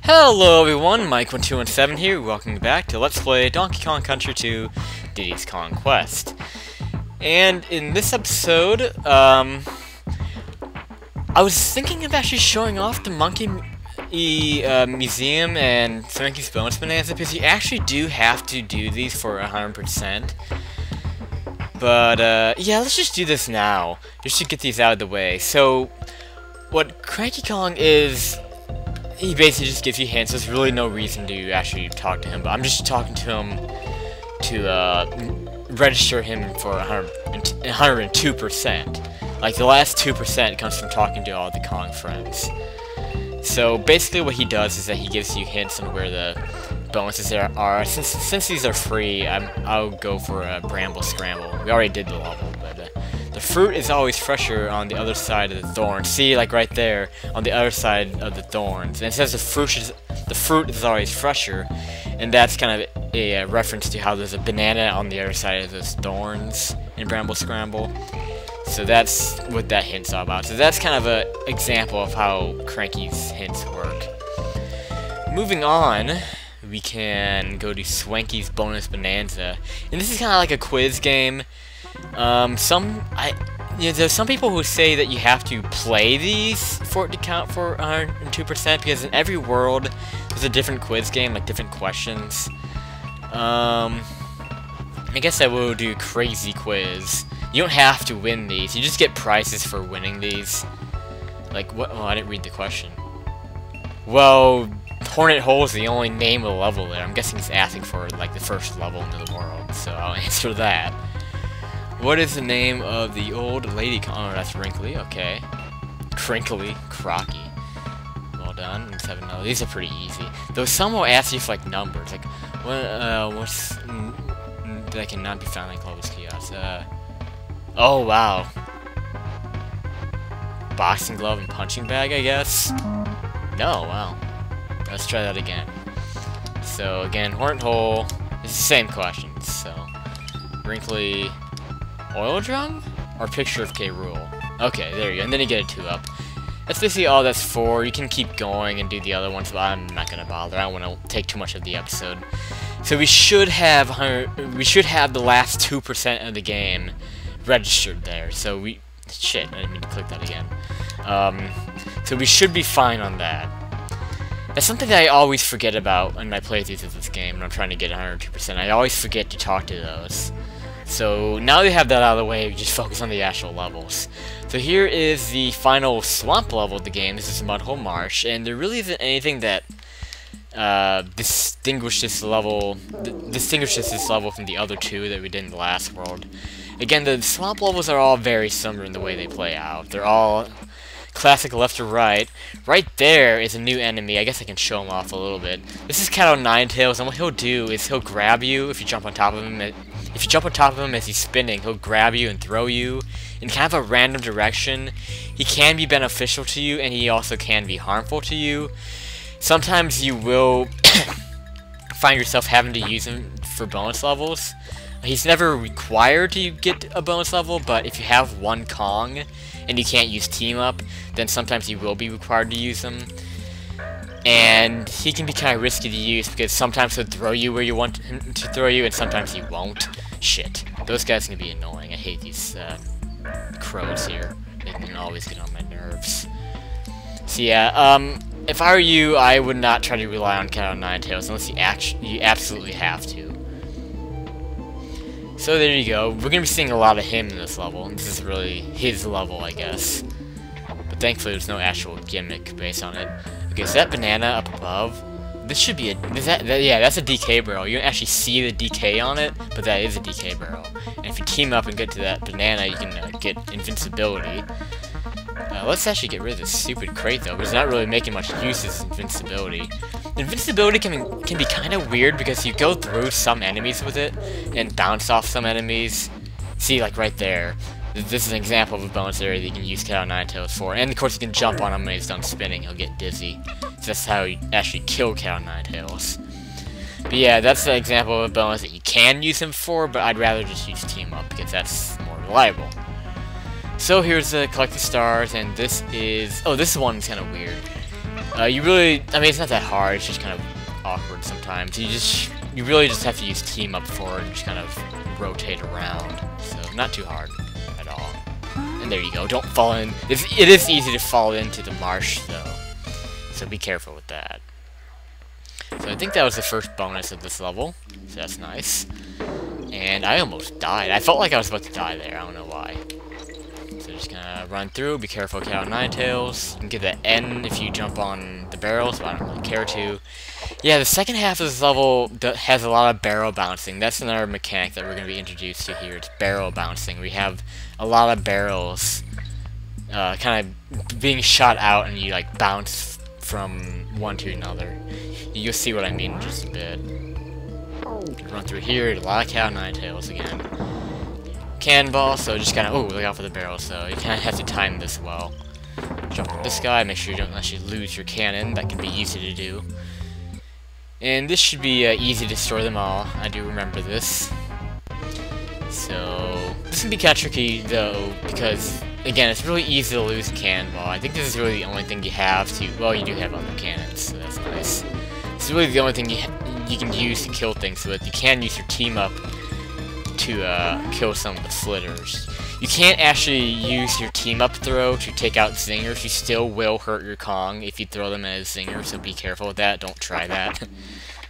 Hello everyone, Mike1217 here, welcome back to Let's Play Donkey Kong Country 2 Diddy's Kong Quest. And in this episode, I was thinking of actually showing off the Monkey Museum and SWANKY'S bonus bonanza, because you actually do have to do these for 100%. But, yeah, let's just do this now, just to get these out of the way. So, what Cranky Kong is... he basically just gives you hints. There's really no reason to actually talk to him, but I'm just talking to him to register him for 102%. Like, the last 2% comes from talking to all the Kong friends. So basically what he does is that he gives you hints on where the bonuses are. Since these are free, I'll go for a Bramble Scramble. We already did the level, but the fruit is always fresher on the other side of the thorns. See, like right there, on the other side of the thorns. And it says the fruit is always fresher, and that's kind of a reference to how there's a banana on the other side of those thorns in Bramble Scramble. So that's what that hint's all about. So that's kind of an example of how Cranky's hints work. Moving on, we can go to SWANKY'S bonus bonanza, and this is kind of like a quiz game. There's some people who say that you have to play these for it to count for 102%, because in every world there's a different quiz game, like different questions. I guess I will do Krazy Quiz. You don't have to win these, you just get prizes for winning these. Like, what? Oh, I didn't read the question. Well, Hornet Hole is the only name of the level there. I'm guessing he's asking for, like, the first level into the world, so I'll answer that. What is the name of the old lady Kong? Oh, that's Wrinkly, okay. Crinkly, Crocky. Well done. Let's have another. These are pretty easy. Though some will ask you for, like, numbers. Like, what's... that cannot be found in Clovis Kiosk. Oh, wow. Boxing glove and punching bag, I guess? No, wow. Let's try that again. So, again, Hornet Hole. It's the same questions, so... Wrinkly... Oil drum? Or picture of K. Rool? Okay, there you go. And then you get a 2-up. That's basically all that's for. You can keep going and do the other ones, but I'm not gonna bother. I don't want to take too much of the episode. So we should have the last 2% of the game registered there. So shit, I didn't mean to click that again. So we should be fine on that. That's something that I always forget about when I play through this game when I'm trying to get 102%. I always forget to talk to those. So now we have that out of the way, we just focus on the actual levels. So here is the final swamp level of the game. This is Mudhole Marsh, and there really isn't anything that distinguishes this level from the other two that we did in the last world. Again, the swamp levels are all very similar in the way they play out. They're all classic left to right. Right there is a new enemy. I guess I can show him off a little bit. This is Cat O' Nine Tails, and what he'll do is he'll grab you if you jump on top of him. If you jump on top of him as he's spinning, he'll grab you and throw you in kind of a random direction. He can be beneficial to you, and he also can be harmful to you. Sometimes you will find yourself having to use him for bonus levels. He's never required to get a bonus level, but if you have one Kong and you can't use Team Up, then sometimes you will be required to use him. And he can be kind of risky to use because sometimes he'll throw you where you want him to throw you, and sometimes he won't. Shit. Those guys can be annoying. I hate these crows here. They can always get on my nerves. So yeah, if I were you, I would not try to rely on Cat O' Nine Tails unless you absolutely have to. So there you go. We're gonna be seeing a lot of him in this level. This is really his level, I guess. But thankfully, there's no actual gimmick based on it. Okay, so that banana up above, this should be yeah, that's a DK barrel. You don't actually see the DK on it, but that is a DK barrel. And if you team up and get to that banana, you can get invincibility. Let's actually get rid of this stupid crate, though, but it's not really making much use of this invincibility. Invincibility can be kind of weird because you go through some enemies with it and bounce off some enemies. See, like right there. This is an example of a bonus area that you can use Cat O' Nine Tails for. And of course you can jump on him when he's done spinning, he'll get dizzy. So that's how you actually kill Cat O' Nine Tails. But yeah, that's an example of a bonus that you can use him for, but I'd rather just use Team Up because that's more reliable. So here's the collect the stars, and this is... oh, this one is kind of weird. You really, I mean, it's not that hard, it's just kind of awkward sometimes. You really just have to use team up forward and just kind of rotate around. So, not too hard at all. And there you go, don't fall in. It is easy to fall into the marsh, though. So be careful with that. So I think that was the first bonus of this level. So that's nice. And I almost died. I felt like I was about to die there, I don't know why. So just gonna run through, be careful, Cat o' Nine Tails. You can get the N if you jump on the barrels, but I don't really care to. Yeah, the second half of this level has a lot of barrel bouncing. That's another mechanic that we're going to be introduced to here. It's barrel bouncing. We have a lot of barrels kind of being shot out, and you like bounce from one to another. You'll see what I mean in just a bit. Run through here, a lot of Cat o' Nine Tails again. Cannonball, so just kind of, oh, look out for the barrel, so you kind of have to time this well. Jump on this guy, make sure you don't actually lose your cannon. That can be easy to do. And this should be easy to store them all. I do remember this. So, this can be kind of tricky, though, because, again, it's really easy to lose a cannonball. I think this is really the only thing you have to... Well, you do have other cannons, so that's nice. This is really the only thing you can use to kill things with. You can use your team up to kill some of the flitters. You can't actually use your team up throw to take out zingers. You still will hurt your Kong if you throw them as zinger, so be careful with that. Don't try that.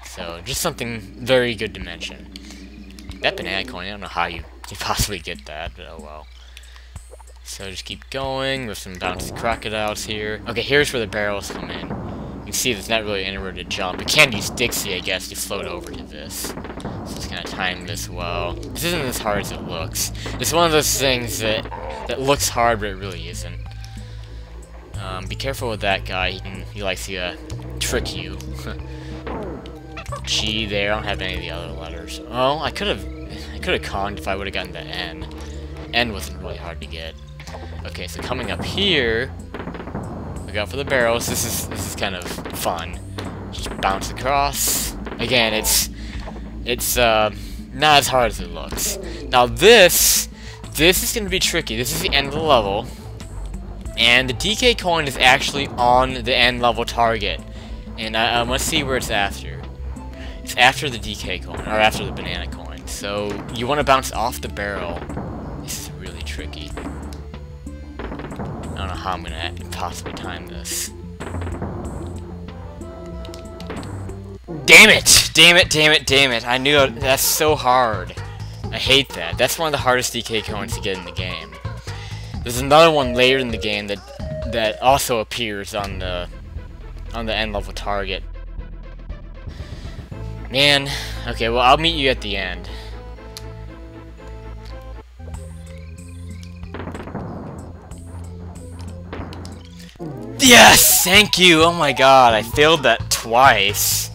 So, just something very good to mention. That banana coin, I don't know how you could possibly get that, but oh well. So just keep going with some bouncy crocodiles here. Okay, here's where the barrels come in. You can see there's not really anywhere to jump. You can use Dixie, I guess, to float over to this. So just gonna time this well. This isn't as hard as it looks. It's one of those things that looks hard, but it really isn't. Be careful with that guy. He likes to trick you. G there. I don't have any of the other letters. Oh, I could have conned if I would have gotten the N. N wasn't really hard to get. Okay, so coming up here, look out for the barrels. This is kind of fun. Just bounce across. Again, it's not as hard as it looks. Now this is going to be tricky. This is the end of the level, and the DK coin is actually on the end level target. And let's see where it's after. It's after the DK coin, or after the banana coin. So you want to bounce off the barrel. This is really tricky. I don't know how I'm gonna possibly time this. Damn it! Damn it, damn it, damn it. I knew it. That's so hard. I hate that. That's one of the hardest DK coins to get in the game. There's another one later in the game that also appears on the end level target. Man, okay, well, I'll meet you at the end. Yes! Thank you! Oh my god, I failed that twice.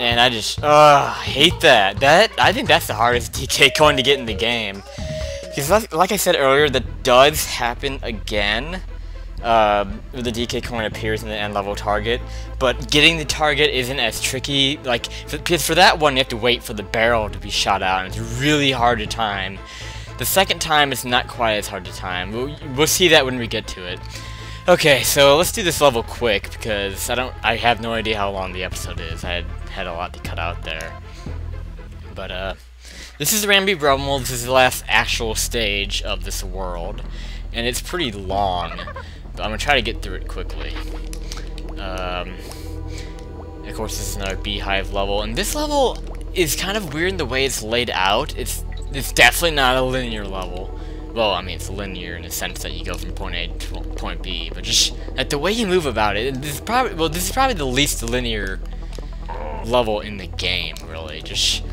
And I just, hate that. I think that's the hardest DK coin to get in the game. Because like I said earlier, that does happen again. The DK coin appears in the end level target, but getting the target isn't as tricky. Like, because for that one you have to wait for the barrel to be shot out, and it's really hard to time. The second time it's not quite as hard to time. We'll see that when we get to it. Okay, so let's do this level quick, because I have no idea how long the episode is. I had a lot to cut out there. But this is Rambi Rumble. This is the last actual stage of this world, and it's pretty long. But I'm gonna try to get through it quickly. Of course, this is another beehive level, and this level is kind of weird in the way it's laid out. It's definitely not a linear level. Well, I mean, it's linear in the sense that you go from point A to point B, but just like the way you move about it, this is probably the least linear level in the game, really. Just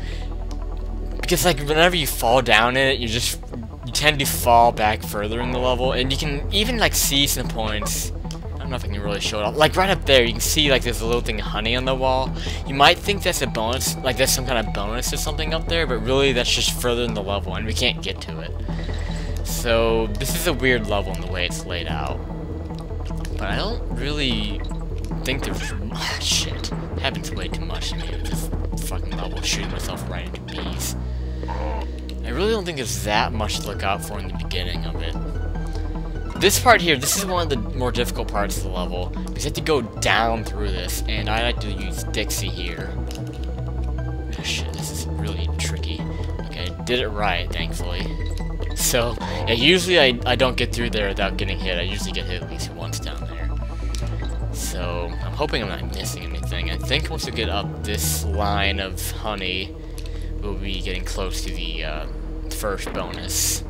because, like, whenever you fall down in it, you tend to fall back further in the level, and you can even, like, see some points. I don't know if I can really show it off. Like, right up there, you can see, like, there's a little thing of honey on the wall. You might think that's a bonus, like, that's some kind of bonus or something up there, but really, that's just further in the level, and we can't get to it. So, this is a weird level in the way it's laid out. But I don't really think there's... Oh, shit. It happens way too much to me with this fucking level, shooting myself right into bees. I really don't think there's that much to look out for in the beginning of it. This part here, this is one of the more difficult parts of the level, because you have to go down through this, and I like to use Dixie here. Oh shit, this is really tricky. Okay, I did it right, thankfully. So, yeah, usually I don't get through there without getting hit. I usually get hit at least once down there. So, I'm hoping I'm not missing anything. I think once we get up this line of honey, we'll be getting close to the first bonus.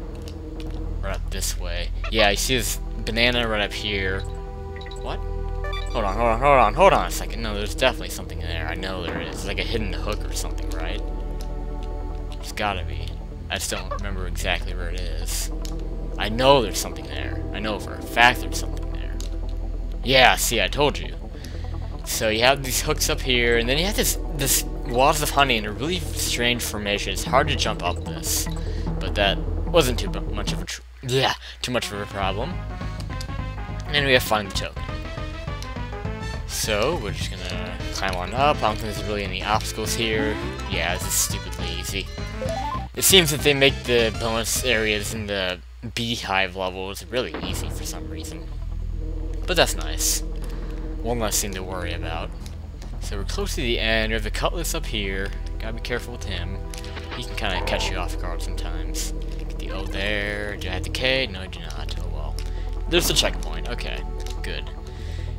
Right up this way. Yeah, you see this banana right up here. What? Hold on a second. No, there's definitely something there. I know there is. It's like a hidden hook or something, right? There's gotta be. I just don't remember exactly where it is. I know there's something there. I know for a fact there's something there. Yeah, see, I told you. So you have these hooks up here, and then you have this walls of honey in a really strange formation. It's hard to jump up this, but that wasn't too much of a problem. And we have find the token. So we're just gonna climb on up. I don't think there's really any obstacles here. Yeah, this is stupidly easy. It seems that they make the bonus areas in the beehive levels really easy for some reason. But that's nice. One less thing to worry about. So we're close to the end. We have the cutlass up here. Gotta be careful with him. He can kind of catch you off guard sometimes. Get the O there. Do I have the K? No, I do not. Oh well. There's the checkpoint. Okay, good.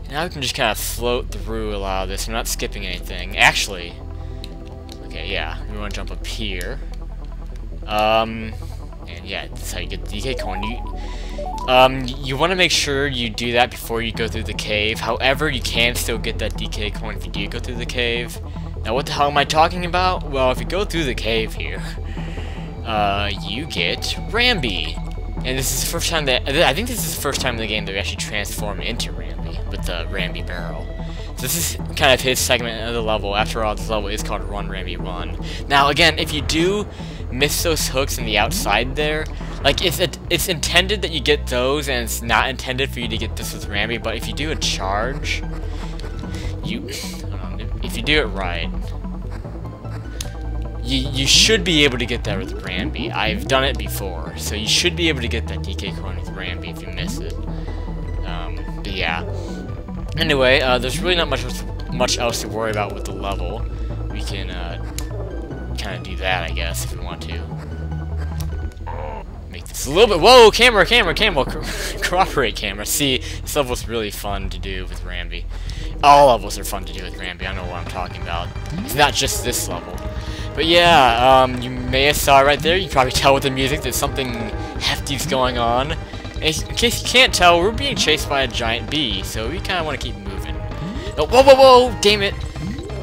Now we can just kind of float through a lot of this. We're not skipping anything. Actually, okay, yeah. We want to jump up here. And yeah, that's how you get the DK coin. You want to make sure you do that before you go through the cave. However, you can still get that DK coin if you do go through the cave. Now, what the hell am I talking about? Well, if you go through the cave here, you get Rambi. And this is the first time that, I think this is the first time in the game that we actually transform into Rambi with the Rambi barrel. So this is kind of his segment of the level. After all, this level is called Run Rambi Run. Now, again, if you do miss those hooks in the outside there, like it's intended that you get those, and it's not intended for you to get this with Rambi. But if you do a charge, if you do it right, you should be able to get that with Rambi. I've done it before, so you should be able to get that DK coin with Rambi if you miss it. But yeah. Anyway, there's really not much else to worry about with the level. We can kind of do that, I guess, if we want to. Make this a little bit. Whoa, camera, cooperate, camera. See, this level's really fun to do with Rambi. All levels are fun to do with Rambi. I know what I'm talking about. It's not just this level. But yeah, you may have saw right there. You can probably tell with the music that something hefty's going on. And in case you can't tell, we're being chased by a giant bee, so we kind of want to keep moving. Oh, whoa, damn it!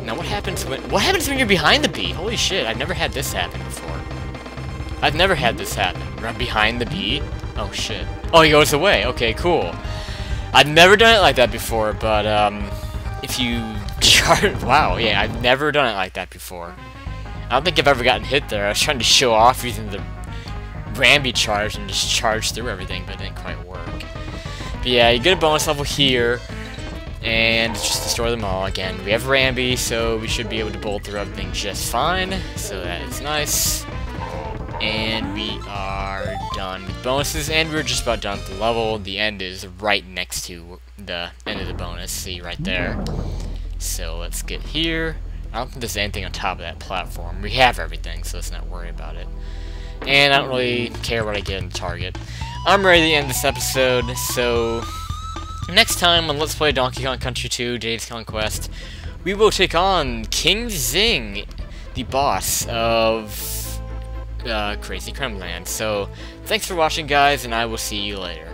Now what happens when you're behind the bee? Holy shit, I've never had this happen before. I've never had this happen. Run behind the bee? Oh shit. Oh, he goes away. Okay, cool. I've never done it like that before, but if you charge, wow, yeah, I've never done it like that before. I don't think I've ever gotten hit there. I was trying to show off using the Rambi charge and just charge through everything, but it didn't quite work. But yeah, you get a bonus level here, and just destroy them all. Again, we have Rambi, so we should be able to bolt through everything just fine, so that is nice. And we are done with bonuses, and we're just about done with the level. The end is right next to the end of the bonus, see right there. So let's get here. I don't think there's anything on top of that platform. We have everything, so let's not worry about it. And I don't really care what I get in the target. I'm ready to end this episode, so next time on Let's Play Donkey Kong Country 2, Dave's Conquest, we will take on King Zing, the boss of Krazy Kremland. So, thanks for watching, guys, and I will see you later.